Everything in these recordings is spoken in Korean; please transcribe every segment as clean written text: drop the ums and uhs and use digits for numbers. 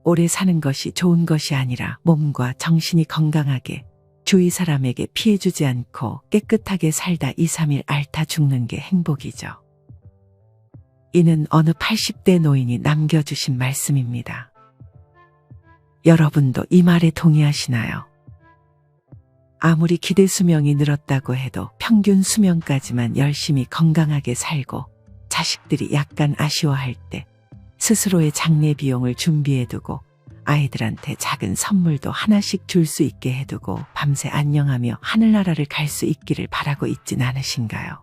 오래 사는 것이 좋은 것이 아니라 몸과 정신이 건강하게 주위 사람에게 피해주지 않고 깨끗하게 살다 2, 3일 앓다 죽는 게 행복이죠. 이는 어느 80대 노인이 남겨주신 말씀입니다. 여러분도 이 말에 동의하시나요? 아무리 기대 수명이 늘었다고 해도 평균 수명까지만 열심히 건강하게 살고 자식들이 약간 아쉬워할 때 스스로의 장례 비용을 준비해두고 아이들한테 작은 선물도 하나씩 줄 수 있게 해두고 밤새 안녕하며 하늘나라를 갈 수 있기를 바라고 있진 않으신가요?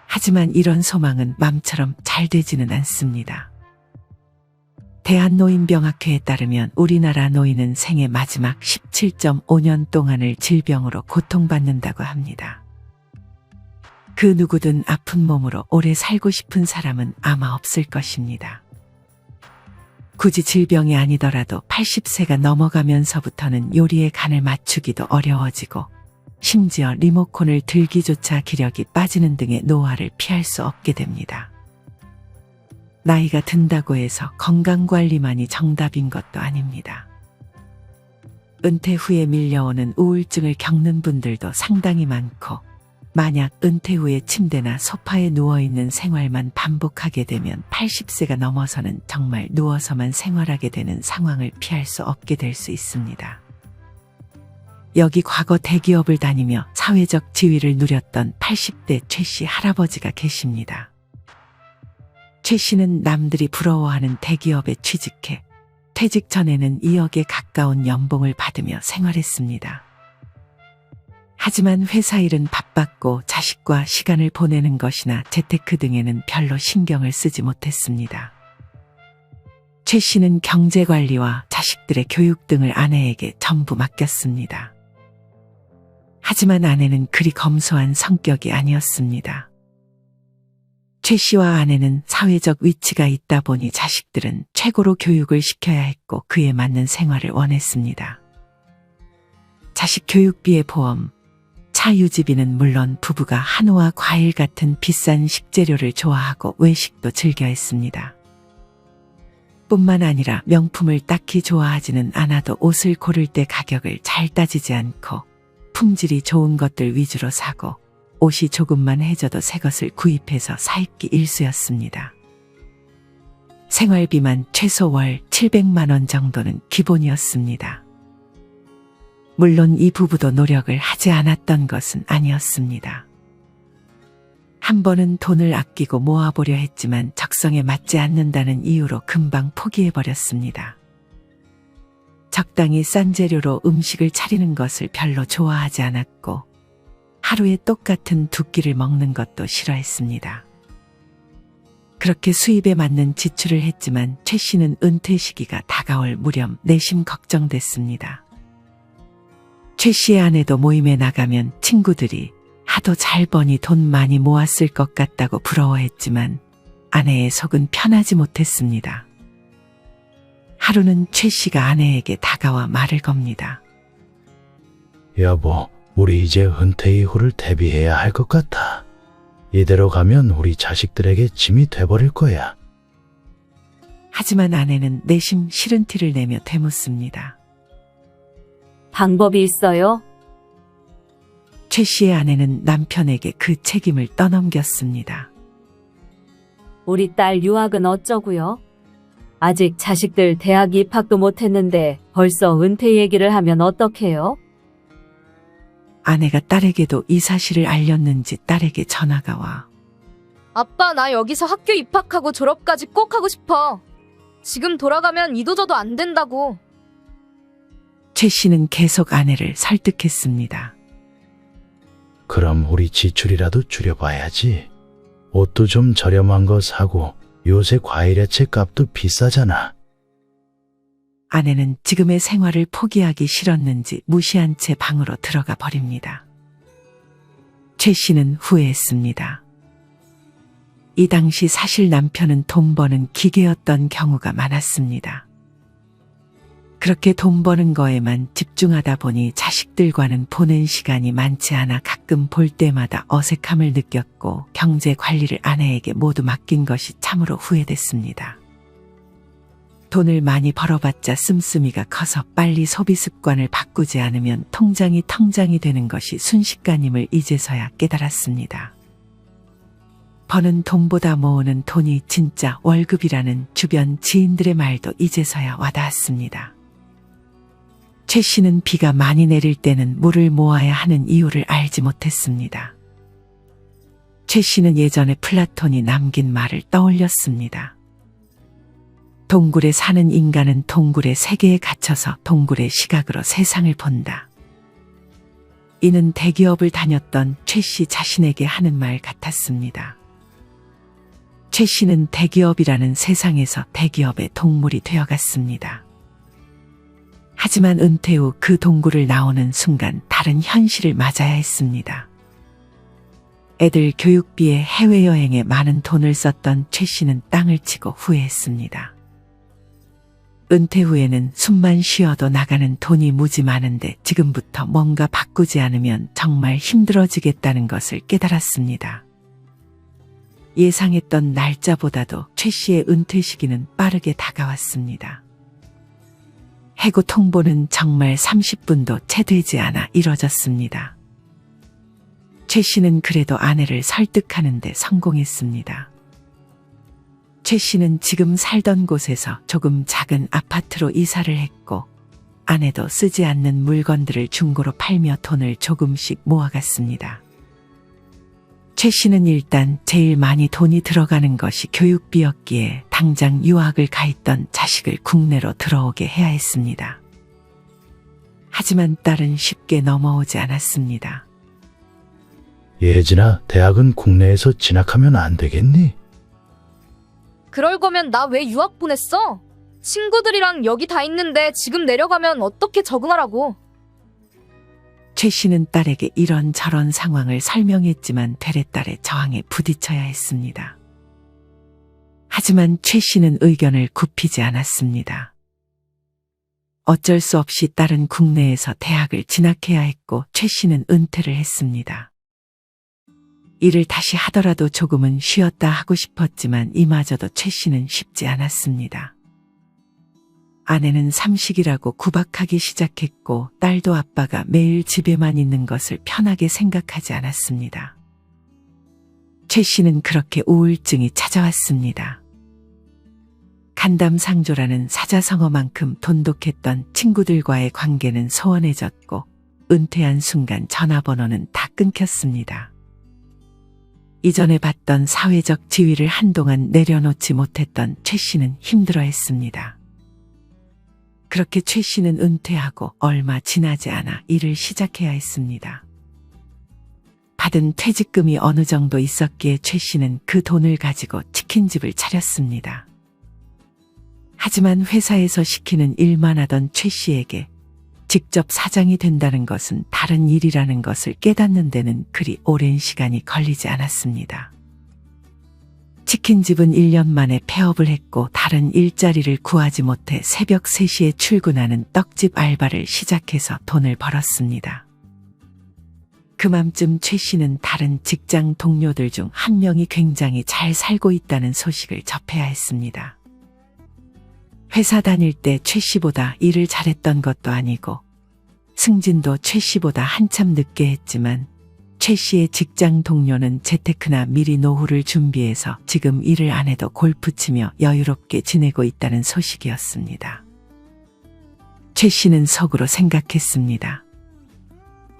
하지만 이런 소망은 맘처럼 잘 되지는 않습니다. 대한노인병학회에 따르면 우리나라 노인은 생애 마지막 17.5년 동안을 질병으로 고통받는다고 합니다. 그 누구든 아픈 몸으로 오래 살고 싶은 사람은 아마 없을 것입니다. 굳이 질병이 아니더라도 80세가 넘어가면서부터는 요리의 간을 맞추기도 어려워지고 심지어 리모컨을 들기조차 기력이 빠지는 등의 노화를 피할 수 없게 됩니다. 나이가 든다고 해서 건강관리만이 정답인 것도 아닙니다. 은퇴 후에 밀려오는 우울증을 겪는 분들도 상당히 많고 만약 은퇴 후에 침대나 소파에 누워있는 생활만 반복하게 되면 80세가 넘어서는 정말 누워서만 생활하게 되는 상황을 피할 수 없게 될 수 있습니다. 여기 과거 대기업을 다니며 사회적 지위를 누렸던 80대 최 씨 할아버지가 계십니다. 최 씨는 남들이 부러워하는 대기업에 취직해 퇴직 전에는 2억에 가까운 연봉을 받으며 생활했습니다. 하지만 회사 일은 바빴고 자식과 시간을 보내는 것이나 재테크 등에는 별로 신경을 쓰지 못했습니다. 최 씨는 경제관리와 자식들의 교육 등을 아내에게 전부 맡겼습니다. 하지만 아내는 그리 검소한 성격이 아니었습니다. 최 씨와 아내는 사회적 위치가 있다 보니 자식들은 최고로 교육을 시켜야 했고 그에 맞는 생활을 원했습니다. 자식 교육비의 보험, 차 유지비는 물론 부부가 한우와 과일 같은 비싼 식재료를 좋아하고 외식도 즐겨 했습니다. 뿐만 아니라 명품을 딱히 좋아하지는 않아도 옷을 고를 때 가격을 잘 따지지 않고 품질이 좋은 것들 위주로 사고 옷이 조금만 해져도 새 것을 구입해서 사입기 일쑤였습니다. 생활비만 최소 월 700만 원 정도는 기본이었습니다. 물론 이 부부도 노력을 하지 않았던 것은 아니었습니다. 한 번은 돈을 아끼고 모아보려 했지만 적성에 맞지 않는다는 이유로 금방 포기해버렸습니다. 적당히 싼 재료로 음식을 차리는 것을 별로 좋아하지 않았고 하루에 똑같은 두 끼를 먹는 것도 싫어했습니다. 그렇게 수입에 맞는 지출을 했지만 최 씨는 은퇴 시기가 다가올 무렵 내심 걱정됐습니다. 최 씨의 아내도 모임에 나가면 친구들이 하도 잘 버니 돈 많이 모았을 것 같다고 부러워했지만 아내의 속은 편하지 못했습니다. 하루는 최 씨가 아내에게 다가와 말을 겁니다. 여보, 우리 이제 은퇴 이후를 대비해야 할 것 같아. 이대로 가면 우리 자식들에게 짐이 돼버릴 거야. 하지만 아내는 내심 싫은 티를 내며 되묻습니다. 방법이 있어요? 최 씨의 아내는 남편에게 그 책임을 떠넘겼습니다. 우리 딸 유학은 어쩌고요? 아직 자식들 대학 입학도 못했는데 벌써 은퇴 얘기를 하면 어떡해요? 아내가 딸에게도 이 사실을 알렸는지 딸에게 전화가 와 아빠, 나 여기서 학교 입학하고 졸업까지 꼭 하고 싶어. 지금 돌아가면 이도저도 안 된다고. 최 씨는 계속 아내를 설득했습니다. 그럼 우리 지출이라도 줄여봐야지. 옷도 좀 저렴한 거 사고 요새 과일 야채 값도 비싸잖아. 아내는 지금의 생활을 포기하기 싫었는지 무시한 채 방으로 들어가 버립니다. 최 씨는 후회했습니다. 이 당시 사실 남편은 돈 버는 기계였던 경우가 많았습니다. 그렇게 돈 버는 거에만 집중하다 보니 자식들과는 보낸 시간이 많지 않아 가끔 볼 때마다 어색함을 느꼈고 경제 관리를 아내에게 모두 맡긴 것이 참으로 후회됐습니다. 돈을 많이 벌어봤자 씀씀이가 커서 빨리 소비 습관을 바꾸지 않으면 통장이 텅장이 되는 것이 순식간임을 이제서야 깨달았습니다. 버는 돈보다 모으는 돈이 진짜 월급이라는 주변 지인들의 말도 이제서야 와닿았습니다. 최 씨는 비가 많이 내릴 때는 물을 모아야 하는 이유를 알지 못했습니다. 최 씨는 예전에 플라톤이 남긴 말을 떠올렸습니다. 동굴에 사는 인간은 동굴의 세계에 갇혀서 동굴의 시각으로 세상을 본다. 이는 대기업을 다녔던 최 씨 자신에게 하는 말 같았습니다. 최 씨는 대기업이라는 세상에서 대기업의 동물이 되어갔습니다. 하지만 은퇴 후 그 동굴을 나오는 순간 다른 현실을 맞아야 했습니다. 애들 교육비에 해외여행에 많은 돈을 썼던 최 씨는 땅을 치고 후회했습니다. 은퇴 후에는 숨만 쉬어도 나가는 돈이 무지 많은데 지금부터 뭔가 바꾸지 않으면 정말 힘들어지겠다는 것을 깨달았습니다. 예상했던 날짜보다도 최 씨의 은퇴 시기는 빠르게 다가왔습니다. 해고 통보는 정말 30분도 채 되지 않아 이뤄졌습니다. 최 씨는 그래도 아내를 설득하는 데 성공했습니다. 최 씨는 지금 살던 곳에서 조금 작은 아파트로 이사를 했고 아내도 쓰지 않는 물건들을 중고로 팔며 돈을 조금씩 모아갔습니다. 최 씨는 일단 제일 많이 돈이 들어가는 것이 교육비였기에 당장 유학을 가 있던 자식을 국내로 들어오게 해야 했습니다. 하지만 딸은 쉽게 넘어오지 않았습니다. 예진아, 대학은 국내에서 진학하면 안 되겠니? 그럴 거면 나 왜 유학 보냈어? 친구들이랑 여기 다 있는데 지금 내려가면 어떻게 적응하라고? 최 씨는 딸에게 이런저런 상황을 설명했지만 되레딸의 저항에 부딪혀야 했습니다. 하지만 최 씨는 의견을 굽히지 않았습니다. 어쩔 수 없이 딸은 국내에서 대학을 진학해야 했고 최 씨는 은퇴를 했습니다. 일을 다시 하더라도 조금은 쉬었다 하고 싶었지만 이마저도 최 씨는 쉽지 않았습니다. 아내는 삼식이라고 구박하기 시작했고 딸도 아빠가 매일 집에만 있는 것을 편하게 생각하지 않았습니다. 최 씨는 그렇게 우울증이 찾아왔습니다. 간담상조라는 사자성어만큼 돈독했던 친구들과의 관계는 소원해졌고 은퇴한 순간 전화번호는 다 끊겼습니다. 이전에 받던 사회적 지위를 한동안 내려놓지 못했던 최 씨는 힘들어했습니다. 그렇게 최 씨는 은퇴하고 얼마 지나지 않아 일을 시작해야 했습니다. 받은 퇴직금이 어느 정도 있었기에 최 씨는 그 돈을 가지고 치킨집을 차렸습니다. 하지만 회사에서 시키는 일만 하던 최 씨에게 직접 사장이 된다는 것은 다른 일이라는 것을 깨닫는 데는 그리 오랜 시간이 걸리지 않았습니다. 치킨집은 1년 만에 폐업을 했고 다른 일자리를 구하지 못해 새벽 3시에 출근하는 떡집 알바를 시작해서 돈을 벌었습니다. 그맘쯤 최 씨는 다른 직장 동료들 중 한 명이 굉장히 잘 살고 있다는 소식을 접해야 했습니다. 회사 다닐 때 최 씨보다 일을 잘했던 것도 아니고 승진도 최 씨보다 한참 늦게 했지만 최 씨의 직장 동료는 재테크나 미리 노후를 준비해서 지금 일을 안 해도 골프 치며 여유롭게 지내고 있다는 소식이었습니다. 최 씨는 속으로 생각했습니다.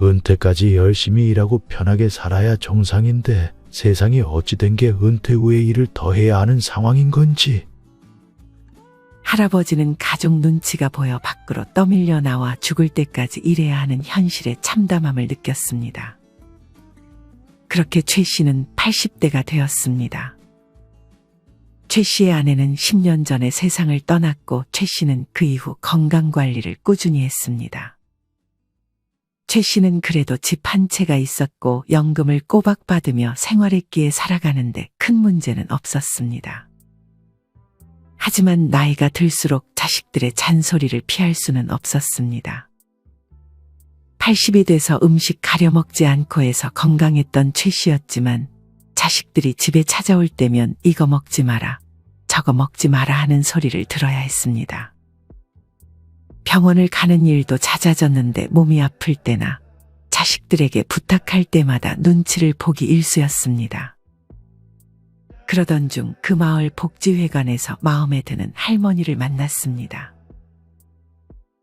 은퇴까지 열심히 일하고 편하게 살아야 정상인데 세상이 어찌 된 게 은퇴 후에 일을 더 해야 하는 상황인 건지. 할아버지는 가족 눈치가 보여 밖으로 떠밀려 나와 죽을 때까지 일해야 하는 현실의 참담함을 느꼈습니다. 그렇게 최 씨는 80대가 되었습니다. 최 씨의 아내는 10년 전에 세상을 떠났고 최 씨는 그 이후 건강관리를 꾸준히 했습니다. 최 씨는 그래도 집 한 채가 있었고 연금을 꼬박 받으며 생활했기에 살아가는데 큰 문제는 없었습니다. 하지만 나이가 들수록 자식들의 잔소리를 피할 수는 없었습니다. 80이 돼서 음식 가려 먹지 않고 해서 건강했던 최 씨였지만 자식들이 집에 찾아올 때면 이거 먹지 마라, 저거 먹지 마라 하는 소리를 들어야 했습니다. 병원을 가는 일도 잦아졌는데 몸이 아플 때나 자식들에게 부탁할 때마다 눈치를 보기 일쑤였습니다. 그러던 중 그 마을 복지회관에서 마음에 드는 할머니를 만났습니다.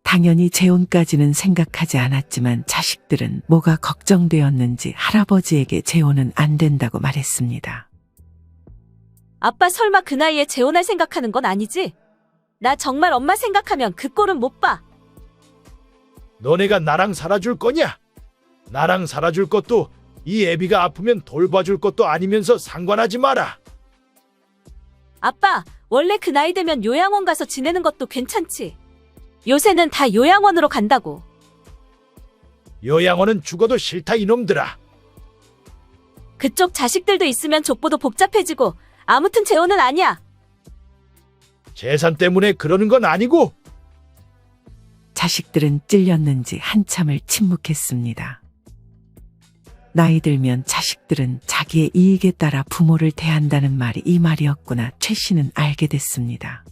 당연히 재혼까지는 생각하지 않았지만 자식들은 뭐가 걱정되었는지 할아버지에게 재혼은 안 된다고 말했습니다. 아빠 설마 그 나이에 재혼할 생각하는 건 아니지? 나 정말 엄마 생각하면 그 꼴은 못 봐. 너네가 나랑 살아줄 거냐? 나랑 살아줄 것도 이 애비가 아프면 돌봐줄 것도 아니면서 상관하지 마라. 아빠, 원래 그 나이 되면 요양원 가서 지내는 것도 괜찮지. 요새는 다 요양원으로 간다고. 요양원은 죽어도 싫다 이놈들아. 그쪽 자식들도 있으면 족보도 복잡해지고 아무튼 재혼은 아니야. 재산 때문에 그러는 건 아니고. 자식들은 찔렸는지 한참을 침묵했습니다. 나이 들면 자식들은 자기의 이익에 따라 부모를 대한다는 말이 이 말이었구나 최 씨는 알게 됐습니다.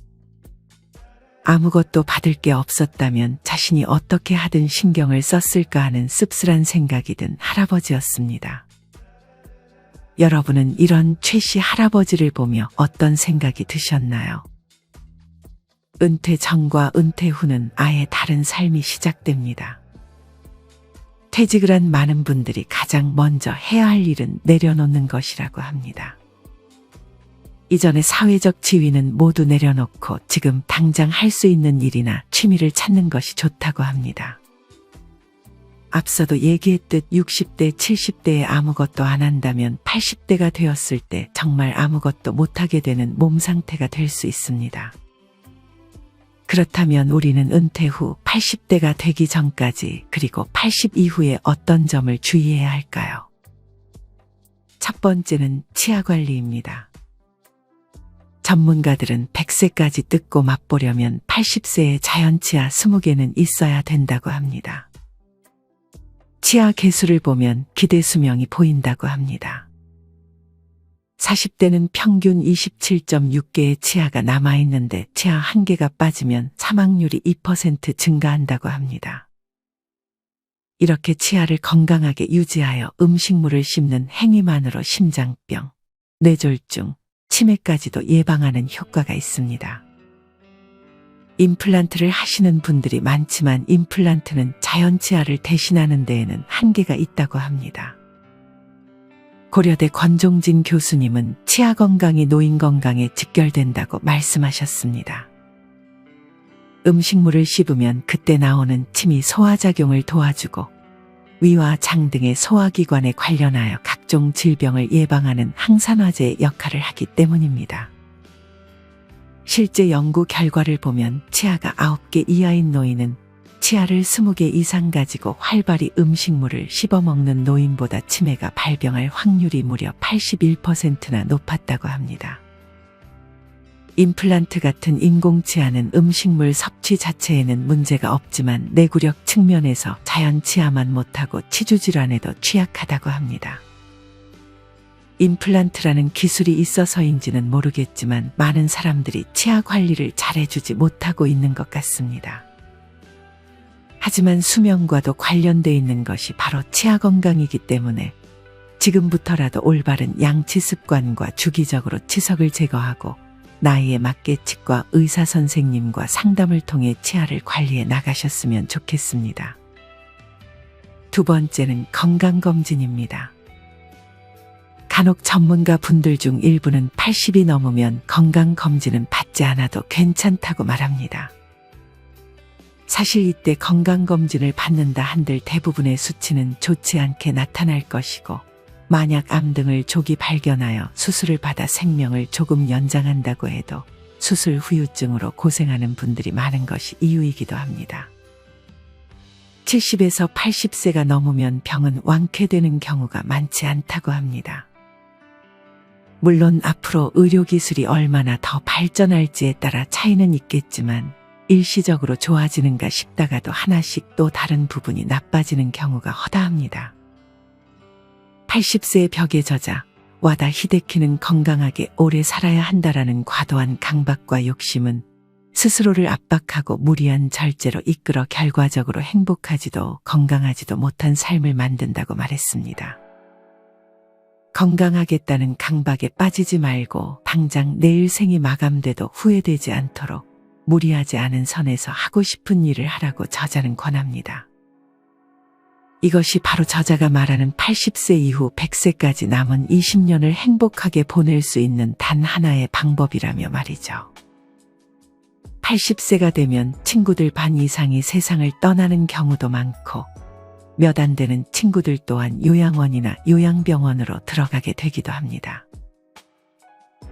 아무것도 받을 게 없었다면 자신이 어떻게 하든 신경을 썼을까 하는 씁쓸한 생각이 든 할아버지였습니다. 여러분은 이런 최 씨 할아버지를 보며 어떤 생각이 드셨나요? 은퇴 전과 은퇴 후는 아예 다른 삶이 시작됩니다. 퇴직을 한 많은 분들이 가장 먼저 해야 할 일은 내려놓는 것이라고 합니다. 이전의 사회적 지위는 모두 내려놓고 지금 당장 할 수 있는 일이나 취미를 찾는 것이 좋다고 합니다. 앞서도 얘기했듯 60대, 70대에 아무것도 안 한다면 80대가 되었을 때 정말 아무것도 못하게 되는 몸 상태가 될 수 있습니다. 그렇다면 우리는 은퇴 후 80대가 되기 전까지 그리고 80 이후에 어떤 점을 주의해야 할까요? 첫 번째는 치아 관리입니다. 전문가들은 100세까지 뜯고 맛보려면 80세에 자연치아 20개는 있어야 된다고 합니다. 치아 개수를 보면 기대 수명이 보인다고 합니다. 40대는 평균 27.6개의 치아가 남아있는데 치아 1개가 빠지면 사망률이 2% 증가한다고 합니다. 이렇게 치아를 건강하게 유지하여 음식물을 씹는 행위만으로 심장병, 뇌졸중, 치매까지도 예방하는 효과가 있습니다. 임플란트를 하시는 분들이 많지만 임플란트는 자연치아를 대신하는 데에는 한계가 있다고 합니다. 고려대 권종진 교수님은 치아 건강이 노인 건강에 직결된다고 말씀하셨습니다. 음식물을 씹으면 그때 나오는 침이 소화작용을 도와주고 위와 장 등의 소화기관에 관련하여 각종 질병을 예방하는 항산화제의 역할을 하기 때문입니다. 실제 연구 결과를 보면 치아가 9개 이하인 노인은 치아를 20개 이상 가지고 활발히 음식물을 씹어먹는 노인보다 치매가 발병할 확률이 무려 81%나 높았다고 합니다. 임플란트 같은 인공치아는 음식물 섭취 자체에는 문제가 없지만 내구력 측면에서 자연치아만 못하고 치주질환에도 취약하다고 합니다. 임플란트라는 기술이 있어서인지는 모르겠지만 많은 사람들이 치아 관리를 잘해주지 못하고 있는 것 같습니다. 하지만 수명과도 관련돼 있는 것이 바로 치아 건강이기 때문에 지금부터라도 올바른 양치 습관과 주기적으로 치석을 제거하고 나이에 맞게 치과 의사 선생님과 상담을 통해 치아를 관리해 나가셨으면 좋겠습니다. 두 번째는 건강검진입니다. 간혹 전문가 분들 중 일부는 80이 넘으면 건강검진은 받지 않아도 괜찮다고 말합니다. 사실 이때 건강검진을 받는다 한들 대부분의 수치는 좋지 않게 나타날 것이고 만약 암 등을 조기 발견하여 수술을 받아 생명을 조금 연장한다고 해도 수술 후유증으로 고생하는 분들이 많은 것이 이유이기도 합니다. 70에서 80세가 넘으면 병은 완쾌되는 경우가 많지 않다고 합니다. 물론 앞으로 의료기술이 얼마나 더 발전할지에 따라 차이는 있겠지만 일시적으로 좋아지는가 싶다가도 하나씩 또 다른 부분이 나빠지는 경우가 허다합니다. 80세의 벽에 젖아 와다 히데키는 건강하게 오래 살아야 한다라는 과도한 강박과 욕심은 스스로를 압박하고 무리한 절제로 이끌어 결과적으로 행복하지도 건강하지도 못한 삶을 만든다고 말했습니다. 건강하겠다는 강박에 빠지지 말고 당장 내일 생이 마감돼도 후회되지 않도록 무리하지 않은 선에서 하고 싶은 일을 하라고 저자는 권합니다. 이것이 바로 저자가 말하는 80세 이후 100세까지 남은 20년을 행복하게 보낼 수 있는 단 하나의 방법이라며 말이죠. 80세가 되면 친구들 반 이상이 세상을 떠나는 경우도 많고 몇 안 되는 친구들 또한 요양원이나 요양병원으로 들어가게 되기도 합니다.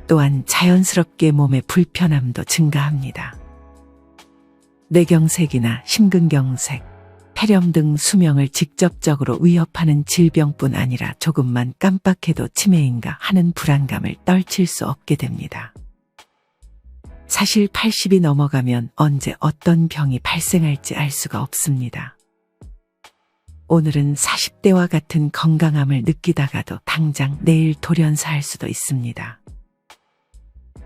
또한 자연스럽게 몸의 불편함도 증가합니다. 뇌경색이나 심근경색, 폐렴 등 수명을 직접적으로 위협하는 질병뿐 아니라 조금만 깜빡해도 치매인가 하는 불안감을 떨칠 수 없게 됩니다. 사실 80이 넘어가면 언제 어떤 병이 발생할지 알 수가 없습니다. 오늘은 40대와 같은 건강함을 느끼다가도 당장 내일 돌연사할 수도 있습니다.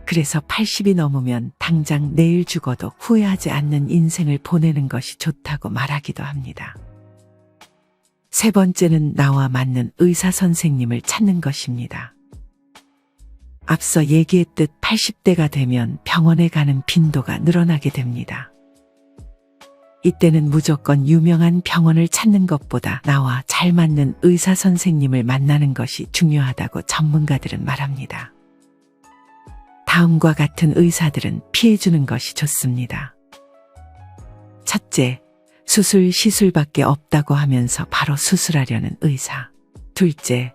그래서 80이 넘으면 당장 내일 죽어도 후회하지 않는 인생을 보내는 것이 좋다고 말하기도 합니다. 세 번째는 나와 맞는 의사 선생님을 찾는 것입니다. 앞서 얘기했듯 80대가 되면 병원에 가는 빈도가 늘어나게 됩니다. 이때는 무조건 유명한 병원을 찾는 것보다 나와 잘 맞는 의사 선생님을 만나는 것이 중요하다고 전문가들은 말합니다. 다음과 같은 의사들은 피해주는 것이 좋습니다. 첫째, 수술 시술밖에 없다고 하면서 바로 수술하려는 의사. 둘째,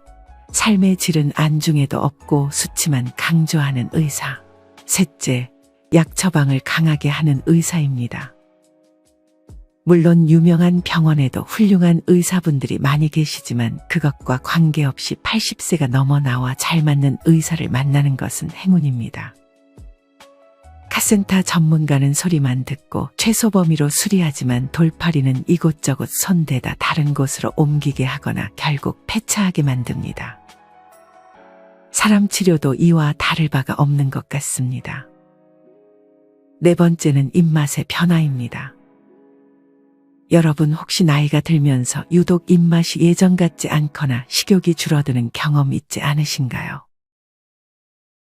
삶의 질은 안중에도 없고 수치만 강조하는 의사. 셋째, 약 처방을 강하게 하는 의사입니다. 물론 유명한 병원에도 훌륭한 의사분들이 많이 계시지만 그것과 관계없이 80세가 넘어 나와 잘 맞는 의사를 만나는 것은 행운입니다. 카센터 전문가는 소리만 듣고 최소 범위로 수리하지만 돌팔이는 이곳저곳 손대다 다른 곳으로 옮기게 하거나 결국 폐차하게 만듭니다. 사람 치료도 이와 다를 바가 없는 것 같습니다. 네 번째는 입맛의 변화입니다. 여러분 혹시 나이가 들면서 유독 입맛이 예전 같지 않거나 식욕이 줄어드는 경험 있지 않으신가요?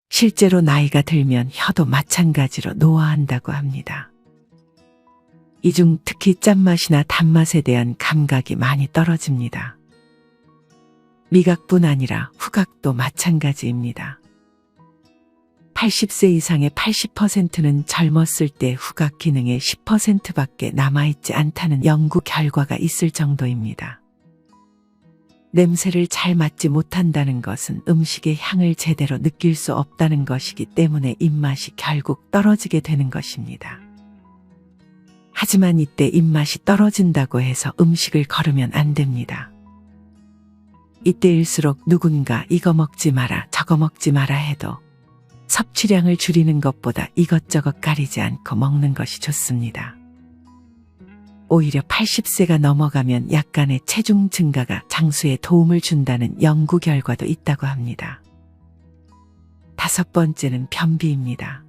실제로 나이가 들면 혀도 마찬가지로 노화한다고 합니다. 이 중 특히 짠맛이나 단맛에 대한 감각이 많이 떨어집니다. 미각뿐 아니라 후각도 마찬가지입니다. 80세 이상의 80%는 젊었을 때 후각 기능의 10%밖에 남아있지 않다는 연구 결과가 있을 정도입니다. 냄새를 잘 맡지 못한다는 것은 음식의 향을 제대로 느낄 수 없다는 것이기 때문에 입맛이 결국 떨어지게 되는 것입니다. 하지만 이때 입맛이 떨어진다고 해서 음식을 거르면 안 됩니다. 이때일수록 누군가 이거 먹지 마라 저거 먹지 마라 해도 섭취량을 줄이는 것보다 이것저것 가리지 않고 먹는 것이 좋습니다. 오히려 80세가 넘어가면 약간의 체중 증가가 장수에 도움을 준다는 연구 결과도 있다고 합니다. 다섯 번째는 변비입니다.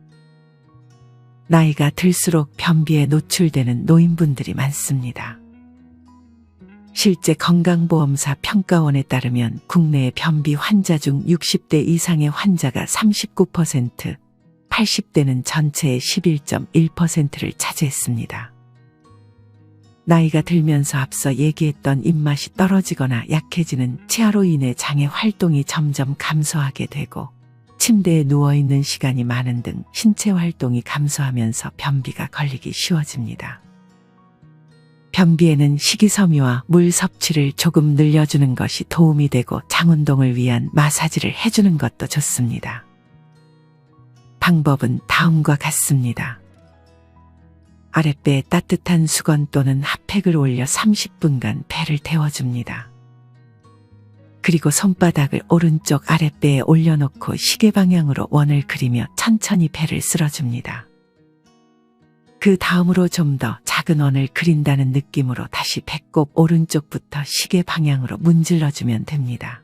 나이가 들수록 변비에 노출되는 노인분들이 많습니다. 실제 건강보험사 평가원에 따르면 국내의 변비 환자 중 60대 이상의 환자가 39%, 80대는 전체의 11.1%를 차지했습니다. 나이가 들면서 앞서 얘기했던 입맛이 떨어지거나 약해지는 치아로 인해 장의 활동이 점점 감소하게 되고 침대에 누워있는 시간이 많은 등 신체 활동이 감소하면서 변비가 걸리기 쉬워집니다. 변비에는 식이섬유와 물 섭취를 조금 늘려주는 것이 도움이 되고 장 운동을 위한 마사지를 해주는 것도 좋습니다. 방법은 다음과 같습니다. 아랫배에 따뜻한 수건 또는 핫팩을 올려 30분간 배를 데워줍니다. 그리고 손바닥을 오른쪽 아랫배에 올려놓고 시계 방향으로 원을 그리며 천천히 배를 쓸어줍니다. 그 다음으로 좀 더 작은 원을 그린다는 느낌으로 다시 배꼽 오른쪽부터 시계 방향으로 문질러주면 됩니다.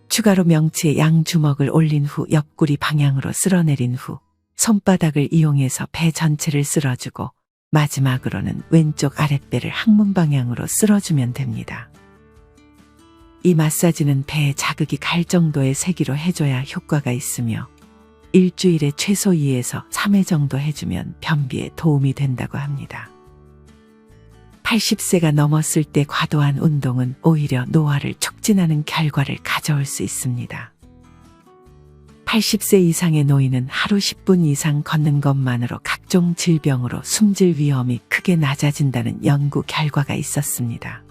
추가로 명치에 양주먹을 올린 후 옆구리 방향으로 쓸어내린 후 손바닥을 이용해서 배 전체를 쓸어주고 마지막으로는 왼쪽 아랫배를 항문 방향으로 쓸어주면 됩니다. 이 마사지는 배에 자극이 갈 정도의 세기로 해줘야 효과가 있으며 일주일에 최소 2에서 3회 정도 해주면 변비에 도움이 된다고 합니다. 80세가 넘었을 때 과도한 운동은 오히려 노화를 촉진하는 결과를 가져올 수 있습니다. 80세 이상의 노인은 하루 10분 이상 걷는 것만으로 각종 질병으로 숨질 위험이 크게 낮아진다는 연구 결과가 있었습니다.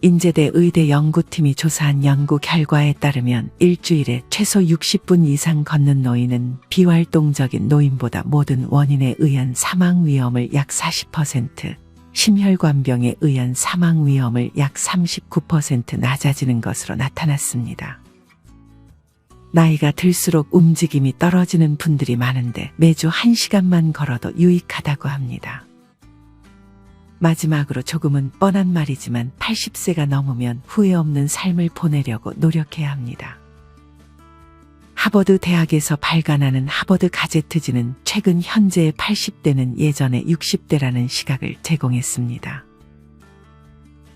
인제대 의대 연구팀이 조사한 연구 결과에 따르면 일주일에 최소 60분 이상 걷는 노인은 비활동적인 노인보다 모든 원인에 의한 사망 위험을 약 40%, 심혈관병에 의한 사망 위험을 약 39% 낮아지는 것으로 나타났습니다. 나이가 들수록 움직임이 떨어지는 분들이 많은데 매주 1시간만 걸어도 유익하다고 합니다. 마지막으로 조금은 뻔한 말이지만 80세가 넘으면 후회 없는 삶을 보내려고 노력해야 합니다. 하버드 대학에서 발간하는 하버드 가제트지는 최근 현재의 80대는 예전의 60대라는 시각을 제공했습니다.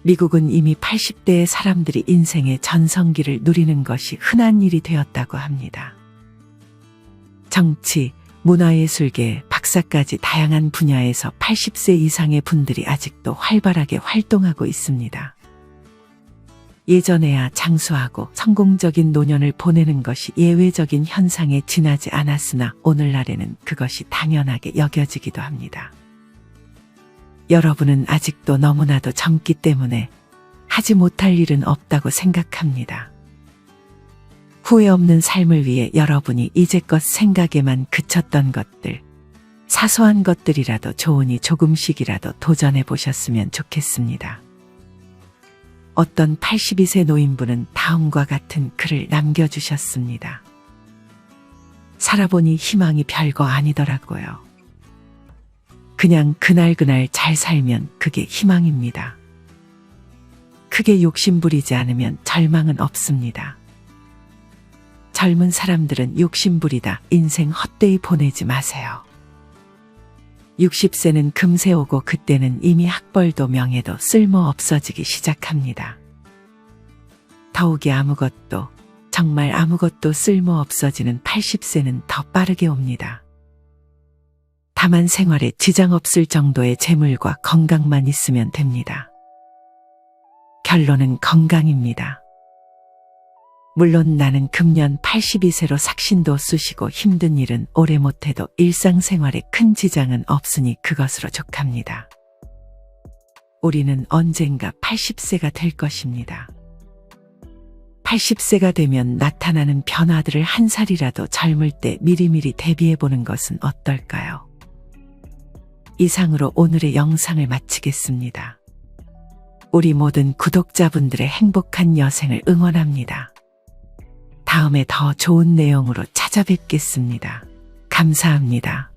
미국은 이미 80대의 사람들이 인생의 전성기를 누리는 것이 흔한 일이 되었다고 합니다. 정치, 문화예술계, 박사까지 다양한 분야에서 80세 이상의 분들이 아직도 활발하게 활동하고 있습니다. 예전에야 장수하고 성공적인 노년을 보내는 것이 예외적인 현상에 지나지 않았으나 오늘날에는 그것이 당연하게 여겨지기도 합니다. 여러분은 아직도 너무나도 젊기 때문에 하지 못할 일은 없다고 생각합니다. 후회 없는 삶을 위해 여러분이 이제껏 생각에만 그쳤던 것들, 사소한 것들이라도 좋으니 조금씩이라도 도전해 보셨으면 좋겠습니다. 어떤 82세 노인분은 다음과 같은 글을 남겨주셨습니다. 살아보니 희망이 별거 아니더라고요. 그냥 그날그날 잘 살면 그게 희망입니다. 크게 욕심부리지 않으면 절망은 없습니다. 젊은 사람들은 욕심부리다 인생 헛되이 보내지 마세요. 60세는 금세 오고 그때는 이미 학벌도 명예도 쓸모 없어지기 시작합니다. 더욱이 아무것도, 정말 아무것도 쓸모 없어지는 80세는 더 빠르게 옵니다. 다만 생활에 지장 없을 정도의 재물과 건강만 있으면 됩니다. 결론은 건강입니다. 물론 나는 금년 82세로 삭신도 쑤시고 힘든 일은 오래 못해도 일상생활에 큰 지장은 없으니 그것으로 족합니다. 우리는 언젠가 80세가 될 것입니다. 80세가 되면 나타나는 변화들을 한 살이라도 젊을 때 미리미리 대비해보는 것은 어떨까요? 이상으로 오늘의 영상을 마치겠습니다. 우리 모든 구독자분들의 행복한 여생을 응원합니다. 다음에 더 좋은 내용으로 찾아뵙겠습니다. 감사합니다.